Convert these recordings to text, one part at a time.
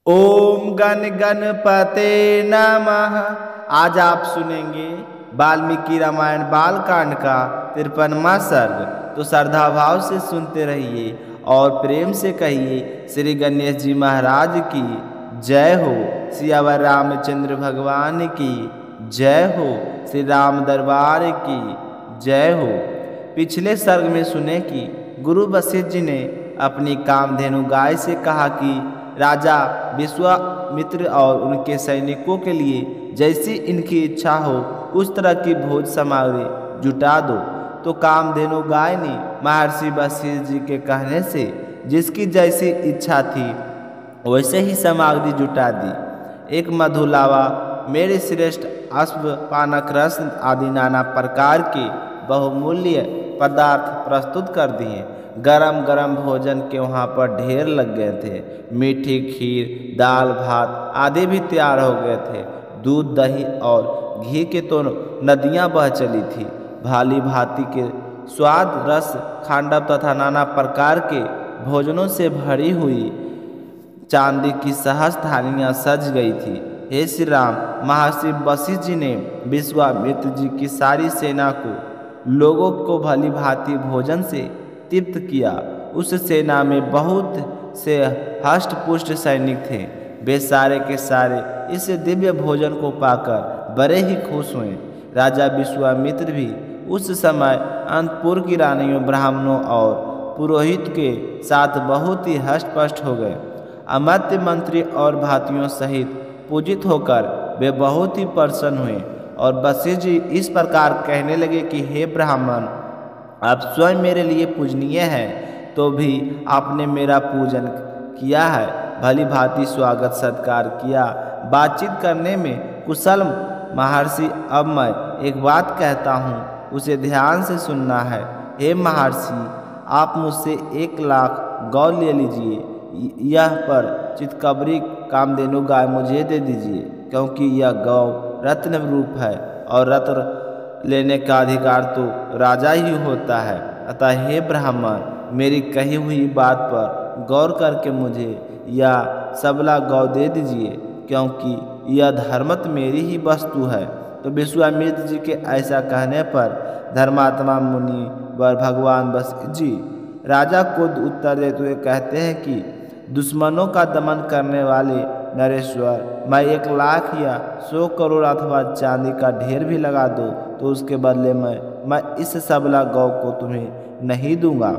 ओम गण गणपते नमः। आज आप सुनेंगे वाल्मीकि रामायण बालकांड का 53वां सर्ग। तो श्रद्धा भाव से सुनते रहिए और प्रेम से कहिए श्री गणेश जी महाराज की जय हो, सियावर रामचंद्र भगवान की जय हो, श्री राम दरबार की जय हो। पिछले सर्ग में सुने कि गुरु वशिष्ठ जी ने अपनी कामधेनु गाय से कहा कि राजा विश्वामित्र और उनके सैनिकों के लिए जैसी इनकी इच्छा हो उस तरह की भोज सामग्री जुटा दो। तो कामधेनु गाय ने महर्षि वशिष्ठ जी के कहने से जिसकी जैसी इच्छा थी वैसे ही सामग्री जुटा दी। एक मधुलावा, मेरे श्रेष्ठ अश्व, पानक रस आदि नाना प्रकार के बहुमूल्य पदार्थ प्रस्तुत कर दिए। गरम गरम भोजन के वहाँ पर ढेर लग गए थे। मीठी खीर, दाल भात आदि भी तैयार हो गए थे। दूध, दही और घी के तो नदियाँ बह चली थी। भाली भांति के स्वाद, रस, खांडव तथा नाना प्रकार के भोजनों से भरी हुई चांदी की सहस्त्र थालियाँ सज गई थी। हे श्री राम, महर्षि वशिष्ठ जी ने विश्वामित्र जी की सारी सेना को लोगों को भली भांति भोजन से तृप्त किया। उस सेना में बहुत से हष्ट पुष्ट सैनिक थे। वे सारे के सारे इस दिव्य भोजन को पाकर बड़े ही खुश हुए। राजा विश्वामित्र भी उस समय अंतपुर की रानियों, ब्राह्मणों और पुरोहित के साथ बहुत ही हष्टपुष्ट हो गए। अमात्य, मंत्री और भातियों सहित पूजित होकर वे बहुत ही प्रसन्न हुए और वशिष्ठ जी इस प्रकार कहने लगे कि हे ब्राह्मण, आप स्वयं मेरे लिए पूजनीय हैं, तो भी आपने मेरा पूजन किया है, भली भांति स्वागत सत्कार किया, बातचीत करने में कुशल। महर्षि, अब मैं एक बात कहता हूँ, उसे ध्यान से सुनना है। हे महर्षि, आप मुझसे 1,00,000 गौ ले लीजिए। यह पर चितकबरी कामधेनु गाय मुझे दे दीजिए, क्योंकि यह गौ रत्न रूप है और रत्न लेने का अधिकार तो राजा ही होता है। अतः हे ब्राह्मण, मेरी कही हुई बात पर गौर करके मुझे यह सबला गौ दे दीजिए, क्योंकि यह धर्मत मेरी ही वस्तु है। तो विश्वामित्र जी के ऐसा कहने पर धर्मात्मा मुनि व भगवान वशिष्ठ जी राजा को उत्तर देते हुए कहते हैं कि दुश्मनों का दमन करने वाले नरेश्वर, मैं 1,00,000 या 100 करोड़ अथवा चांदी का ढेर भी लगा दो तो उसके बदले में मैं इस सबला गौ को तुम्हें नहीं दूंगा।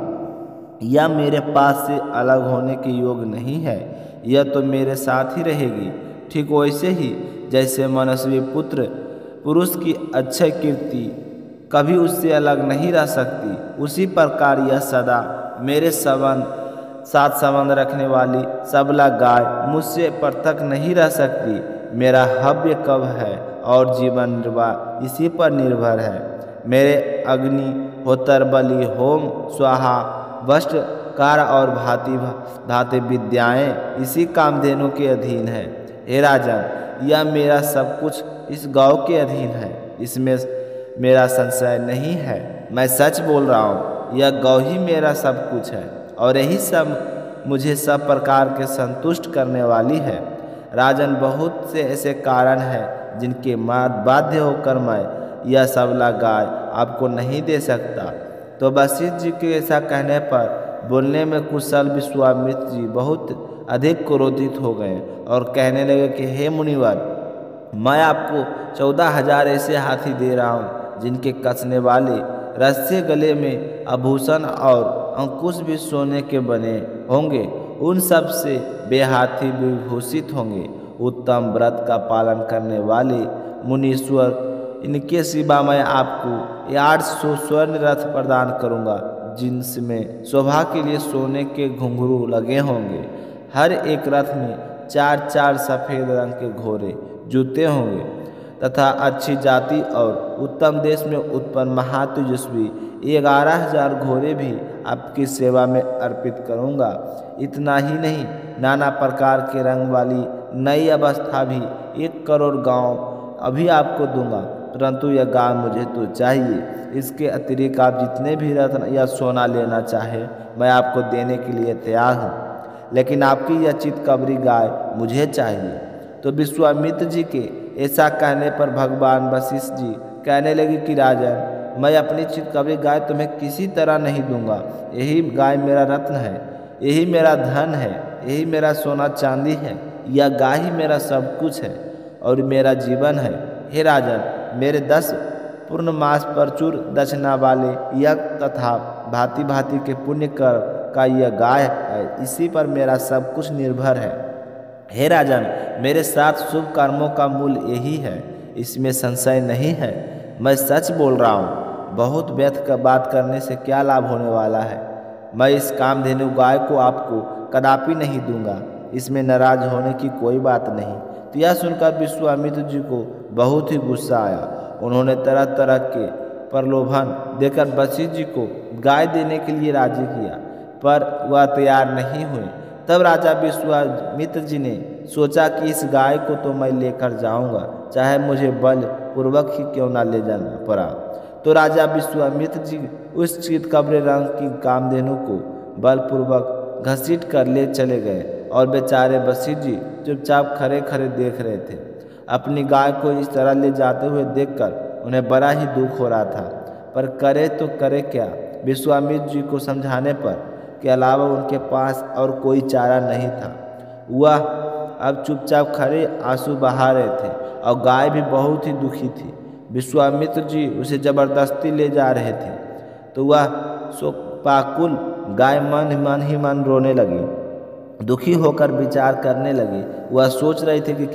यह मेरे पास से अलग होने के योग नहीं है, यह तो मेरे साथ ही रहेगी। ठीक वैसे ही जैसे मनस्वी पुत्र पुरुष की अच्छी कीर्ति कभी उससे अलग नहीं रह सकती, उसी प्रकार यह सदा मेरे साथ संबंध रखने वाली सबला गाय मुझसे पृथक नहीं रह सकती। मेरा हव्य कब है और जीवन निर्वाह इसी पर निर्भर है। मेरे अग्नि, होतर, बलि, होम, स्वाहा, वस्त्र, कार और भांति भांति विद्याएं इसी कामधेनु के अधीन है। हे राजन, यह मेरा सब कुछ इस गौ के अधीन है, इसमें मेरा संशय नहीं है। मैं सच बोल रहा हूँ, यह गौ ही मेरा सब कुछ है और यही सब मुझे सब प्रकार के संतुष्ट करने वाली है। राजन, बहुत से ऐसे कारण हैं जिनके बाध्य होकर मैं यह सबला गाय आपको नहीं दे सकता। तो वशिष्ठ जी के ऐसा कहने पर बोलने में कुशल विश्वामित्र जी बहुत अधिक क्रोधित हो गए और कहने लगे कि हे मुनिवर, मैं आपको 14,000 ऐसे हाथी दे रहा हूँ जिनके कसने वाले रस्से, गले में आभूषण और अंकुश भी सोने के बने होंगे। उन सब से वे हाथी विभूषित होंगे। उत्तम व्रत का पालन करने वाले मुनीश्वर, इनके सिवा मैं आपको 800 स्वर्ण रथ प्रदान करूंगा, जिनमें शोभा के लिए सोने के घुंघरू लगे होंगे। हर एक रथ में 4-4 सफ़ेद रंग के घोड़े जूते होंगे तथा अच्छी जाति और उत्तम देश में उत्पन्न महातेजस्वी 11,000 घोड़े भी आपकी सेवा में अर्पित करूंगा। इतना ही नहीं, नाना प्रकार के रंग वाली नई अवस्था भी 1 करोड़ गांव अभी आपको दूंगा, परंतु यह गाय मुझे तो चाहिए। इसके अतिरिक्त आप जितने भी रत्न या सोना लेना चाहे मैं आपको देने के लिए तैयार हूँ, लेकिन आपकी यह चितकबरी गाय मुझे चाहिए। तो विश्वामित्र जी के ऐसा कहने पर भगवान वशिष्ठ जी कहने लगे कि राजन, मैं अपनी चितकबरी गाय तुम्हें किसी तरह नहीं दूंगा। यही गाय मेरा रत्न है, यही मेरा धन है, यही मेरा सोना चांदी है। यह गाय ही मेरा सब कुछ है और मेरा जीवन है। हे राजन, मेरे 10 पूर्णमास प्रचुर दक्षिणा वाले यज्ञ तथा भांति भांति के पुण्य कर का यह गाय है, इसी पर मेरा सब कुछ निर्भर है। हे राजन, मेरे 7 शुभ कर्मों का मूल यही है, इसमें संशय नहीं है। मैं सच बोल रहा हूँ, बहुत व्यर्थ का बात करने से क्या लाभ होने वाला है। मैं इस कामधेनु गाय को आपको कदापि नहीं दूंगा, इसमें नाराज होने की कोई बात नहीं। तो यह सुनकर विश्वामित्र जी को बहुत ही गुस्सा आया। उन्होंने तरह तरह के प्रलोभन देकर वशिष्ठ जी को गाय देने के लिए राजी किया, पर वह तैयार नहीं हुए। तब राजा विश्वामित्र जी ने सोचा कि इस गाय को तो मैं लेकर जाऊंगा, चाहे मुझे बल पूर्वक ही क्यों ना ले जाना पड़ा। तो राजा विश्वामित्र जी उस चितकबरे रंग की कामधेनु को बलपूर्वक घसीट कर ले चले गए और बेचारे वशिष्ठ जी चुपचाप खड़े खड़े देख रहे थे। अपनी गाय को इस तरह ले जाते हुए देखकर उन्हें बड़ा ही दुख हो रहा था, पर करे तो करे क्या। विश्वामित्र जी को समझाने पर के अलावा उनके पास और कोई चारा नहीं था। वह अब चुपचाप खड़े आंसू बहा रहे थे और गाय भी बहुत ही दुखी थी। विश्वामित्र जी उसे जबरदस्ती ले जा रहे थे तो वह शोकाकुल गाय मन ही मन रोने लगी, दुखी होकर विचार करने लगी। वह सोच रही थी कि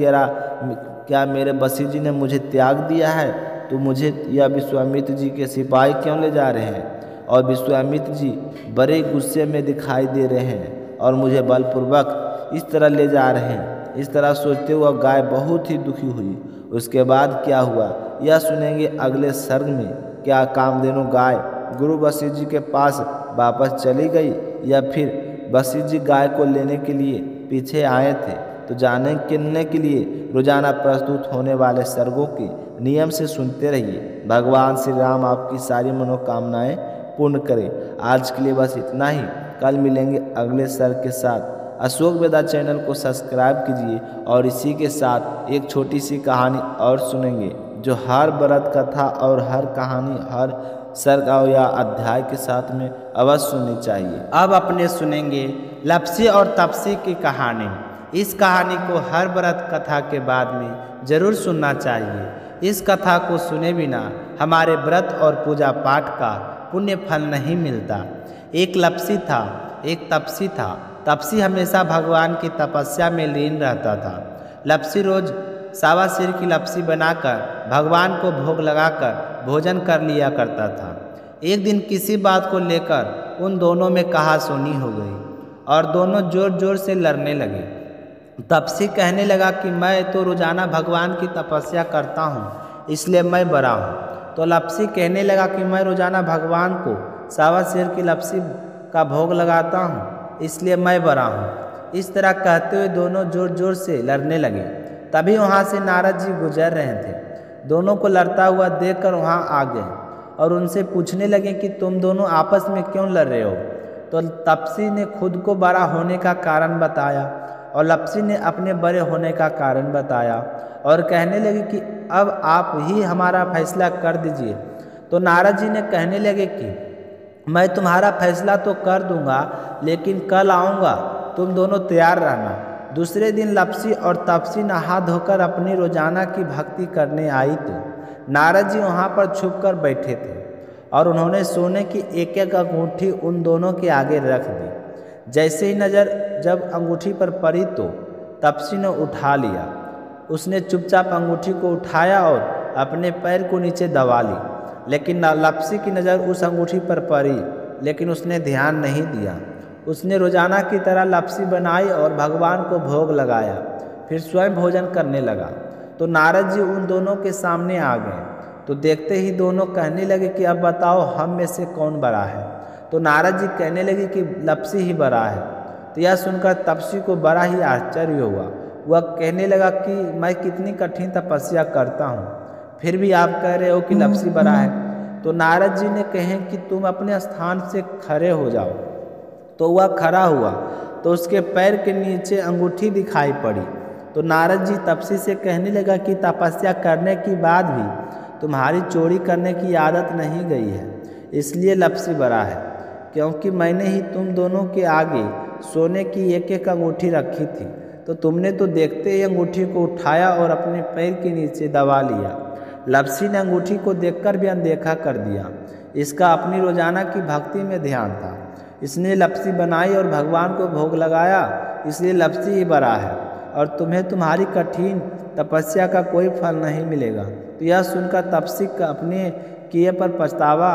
क्या मेरे वशिष्ठ जी ने मुझे त्याग दिया है, तो मुझे यह विश्वामित्र जी के सिपाही क्यों ले जा रहे हैं, और विश्वामित्र जी बड़े गुस्से में दिखाई दे रहे हैं और मुझे बलपूर्वक इस तरह ले जा रहे हैं। इस तरह सोचते हुए गाय बहुत ही दुखी हुई। उसके बाद क्या हुआ यह सुनेंगे अगले सर्ग में। क्या कामधेनु गाय गुरु वशिष्ठ जी के पास वापस चली गई या फिर वशिष्ठ जी गाय को लेने के लिए पीछे आए थे? तो जानने के लिए रोजाना प्रस्तुत होने वाले सर्गों के नियम से सुनते रहिए। भगवान श्री राम आपकी सारी मनोकामनाएं पूर्ण करें। आज के लिए बस इतना ही। कल मिलेंगे अगले सर्ग के साथ। अशोक वेदा चैनल को सब्सक्राइब कीजिए और इसी के साथ एक छोटी सी कहानी और सुनेंगे, जो हर व्रत कथा और हर कहानी हर सर्ग या अध्याय के साथ में अवश्य सुननी चाहिए। अब अपने सुनेंगे लप्सी और तपसी की कहानी। इस कहानी को हर व्रत कथा के बाद में जरूर सुनना चाहिए। इस कथा को सुने बिना हमारे व्रत और पूजा पाठ का पुण्य फल नहीं मिलता। एक लप्सी था, एक तपसी था। तपसी हमेशा भगवान की तपस्या में लीन रहता था। लप्सी रोज सावा सिर की लप्सी बनाकर भगवान को भोग लगाकर भोजन कर लिया करता था। एक दिन किसी बात को लेकर उन दोनों में कहासुनी हो गई और दोनों जोर जोर से लड़ने लगे। तपसी कहने लगा कि मैं तो रोजाना भगवान की तपस्या करता हूँ, इसलिए मैं बड़ा हूँ। तो लप्सी कहने लगा कि मैं रोजाना भगवान को सावा सिर की लप्सी का भोग लगाता हूँ, इसलिए मैं बड़ा हूँ। इस तरह कहते हुए दोनों जोर जोर से लड़ने लगे। तभी वहाँ से नारद जी गुजर रहे थे। दोनों को लड़ता हुआ देखकर वहाँ आ गए और उनसे पूछने लगे कि तुम दोनों आपस में क्यों लड़ रहे हो। तो तपसी ने खुद को बड़ा होने का कारण बताया और लप्सी ने अपने बड़े होने का कारण बताया और कहने लगे कि अब आप ही हमारा फैसला कर दीजिए। तो नारद जी ने कहने लगे कि मैं तुम्हारा फैसला तो कर दूंगा, लेकिन कल आऊँगा, तुम दोनों तैयार रहना। दूसरे दिन लप्सी और तपसी नहा धोकर अपनी रोजाना की भक्ति करने आई तो नारद जी वहाँ पर छुप कर बैठे थे और उन्होंने सोने की एक एक अंगूठी उन दोनों के आगे रख दी। जैसे ही नज़र जब अंगूठी पर पड़ी तो तपसी ने उठा लिया। उसने चुपचाप अंगूठी को उठाया और अपने पैर को नीचे दबा ली, लेकिन लप्सी की नज़र उस अंगूठी पर पड़ी, लेकिन उसने ध्यान नहीं दिया। उसने रोजाना की तरह लप्सी बनाई और भगवान को भोग लगाया, फिर स्वयं भोजन करने लगा। तो नारद जी उन दोनों के सामने आ गए। तो देखते ही दोनों कहने लगे कि अब बताओ हम में से कौन बड़ा है। तो नारद जी कहने लगे कि लप्सी ही बड़ा है। तो यह सुनकर तपसी को बड़ा ही आश्चर्य हुआ। वह कहने लगा कि मैं कितनी कठिन तपस्या करता हूँ, फिर भी आप कह रहे हो कि लप्सी बड़ा है। तो नारद जी ने कहे कि तुम अपने स्थान से खड़े हो जाओ। तो वह खड़ा हुआ तो उसके पैर के नीचे अंगूठी दिखाई पड़ी। तो नारद जी तपसी से कहने लगा कि तपस्या करने के बाद भी तुम्हारी चोरी करने की आदत नहीं गई है, इसलिए लपसी बड़ा है, क्योंकि मैंने ही तुम दोनों के आगे सोने की एक एक अंगूठी रखी थी, तो तुमने तो देखते ही अंगूठी को उठाया और अपने पैर के नीचे दबा लिया। लपसी ने अंगूठी को देखकर भी अनदेखा कर दिया। इसका अपनी रोजाना की भक्ति में ध्यान था, इसने लपसी बनाई और भगवान को भोग लगाया, इसलिए लपसी ही बड़ा है और तुम्हें तुम्हारी कठिन तपस्या का कोई फल नहीं मिलेगा। तो यह सुनकर तपसी का अपने किए पर पछतावा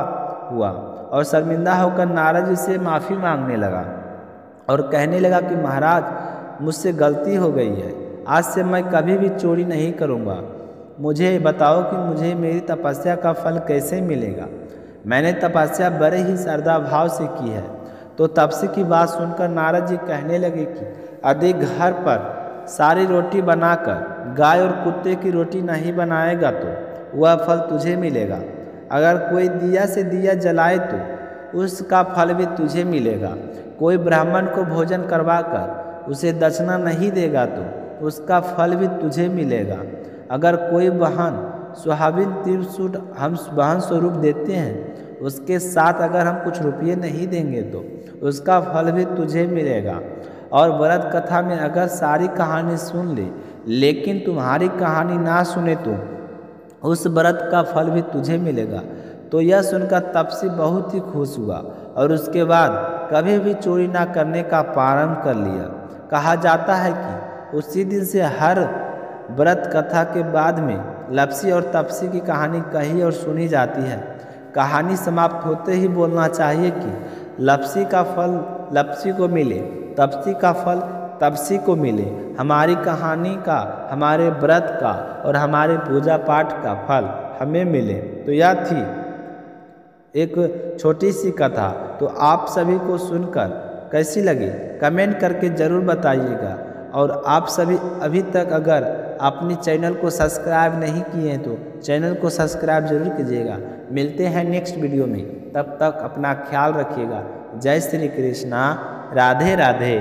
हुआ और शर्मिंदा होकर नारद जी से माफ़ी मांगने लगा और कहने लगा कि महाराज मुझसे गलती हो गई है, आज से मैं कभी भी चोरी नहीं करूँगा। मुझे बताओ कि मुझे मेरी तपस्या का फल कैसे मिलेगा। मैंने तपस्या बड़े ही श्रद्धा भाव से की है। तो तपसी की बात सुनकर नारद जी कहने लगे कि अधिक घर पर सारी रोटी बनाकर गाय और कुत्ते की रोटी नहीं बनाएगा तो वह फल तुझे मिलेगा। अगर कोई दिया से दिया जलाए तो उसका फल भी तुझे मिलेगा। कोई ब्राह्मण को भोजन करवाकर उसे दक्षिणा नहीं देगा तो उसका फल भी तुझे मिलेगा। अगर कोई बहन सुहागिन त्रिशूट हम बहन स्वरूप देते हैं, उसके साथ अगर हम कुछ रुपये नहीं देंगे तो उसका फल भी तुझे मिलेगा। और व्रत कथा में अगर सारी कहानी सुन ले लेकिन तुम्हारी कहानी ना सुने तो उस व्रत का फल भी तुझे मिलेगा। तो यह सुनकर तपसी बहुत ही खुश हुआ और उसके बाद कभी भी चोरी ना करने का प्रारंभ कर लिया। कहा जाता है कि उसी दिन से हर व्रत कथा के बाद में लपसी और तपसी की कहानी कही और सुनी जाती है। कहानी समाप्त होते ही बोलना चाहिए कि लपसी का फल लपसी को मिले, तपसी का फल तपसी को मिले। हमारी कहानी का, हमारे व्रत का और हमारे पूजा पाठ का फल हमें मिले। तो यह थी एक छोटी सी कथा। तो आप सभी को सुनकर कैसी लगी कमेंट करके ज़रूर बताइएगा। और आप सभी अभी तक अगर अपने चैनल को सब्सक्राइब नहीं किए हैं तो चैनल को सब्सक्राइब जरूर कीजिएगा। मिलते हैं नेक्स्ट वीडियो में, तब तक अपना ख्याल रखिएगा। जय श्री कृष्णा, राधे राधे।